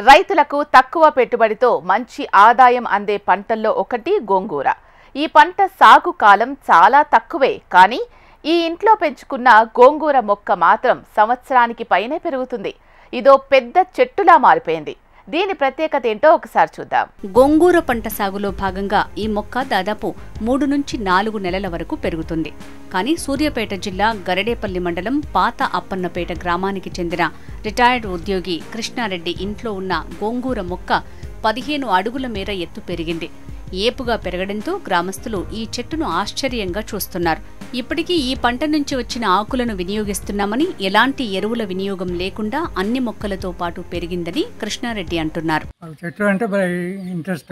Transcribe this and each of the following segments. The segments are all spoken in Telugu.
రైతులకు తక్కువ పెట్టుబడితో మంచి ఆదాయం అందే పంటల్లో ఒకటి గోంగూర. ఈ పంట సాగు కాలం చాలా తక్కువే, కానీ ఈ ఇంట్లో పెంచుకున్న గోంగూర మొక్క మాత్రం సంవత్సరానికి పైనే పెరుగుతుంది. ఇదో పెద్ద చెట్టులా మారిపోయింది. దీని ప్రత్యేకత ఏంటో ఒకసారి చూద్దాం. గోంగూర పంట సాగులో భాగంగా ఈ మొక్క దాదాపు 3 నుంచి 4 నెలల వరకు పెరుగుతుంది. కానీ సూర్యాపేట జిల్లా గరడేపల్లి మండలం పాత అప్పన్నపేట గ్రామానికి చెందిన రిటైర్డ్ ఉద్యోగి కృష్ణారెడ్డి ఇంట్లో ఉన్న గోంగూర మొక్క 15 అడుగుల మేర ఎత్తు పెరిగింది. ఏపుగా పెరగడంతో గ్రామస్తులు ఈ చెట్టును ఆశ్చర్యంగా చూస్తున్నారు. ఇప్పటికీ ఈ పంట నుంచి వచ్చిన ఆకులను వినియోగిస్తున్నామని, ఎలాంటి ఎరువుల వినియోగం లేకుండా అన్ని మొక్కలతో పాటు పెరిగిందని కృష్ణారెడ్డి అంటున్నారు. చెట్లు అంటే ఇంట్రెస్ట్,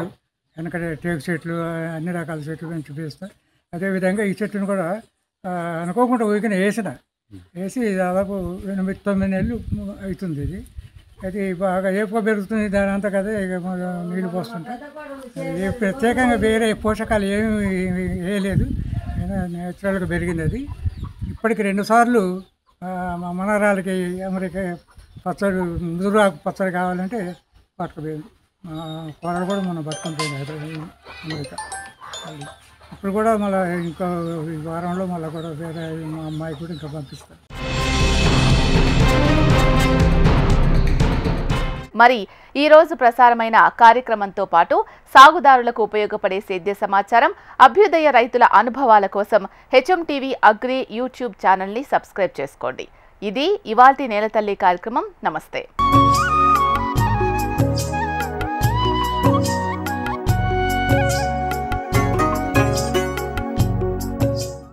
వెనకడే టేకు చెట్లు, అన్ని రకాల చెట్లు పెంచి చూపిస్తాయి. అదేవిధంగా ఈ చెట్టును కూడా అనుకోకుండా ఊరికనే వేసి దాదాపు 8-9 నెలలు అవుతుంది. అది బాగా ఏపుగా పెరుగుతుంది. దాని అంతా కదా ఇక నీళ్ళు పోస్తుంటాయి. ప్రత్యేకంగా వేరే పోషకాలు ఏమి వేయలేదు, నేచురల్గా పెరిగింది. అది ఇప్పటికి 2 సార్లు మా మనవరాలకి అమెరికా పచ్చడి, ముదురాకు పచ్చడి కావాలంటే పట్టుకుపోయింది. మా కోడలు కూడా మనం పట్టుకొని పోయింది అమెరికా. ఇప్పుడు కూడా మళ్ళీ ఇంకా ఈ వారంలో మళ్ళీ కూడా వేరే మా అమ్మాయి కూడా ఇంకా పంపిస్తాను. మరి ఈ రోజు ప్రసారమైన కార్యక్రమంతో పాటు సాగుదారులకు ఉపయోగపడే సేద్య సమాచారం, అభ్యుదయ రైతుల అనుభవాల కోసం HMTV అగ్రి యూట్యూబ్ ఛానల్ని సబ్స్క్రైబ్ చేసుకోండి. ఇది ఇవాల్టి నేలతల్లి కార్యక్రమం. నమస్తే.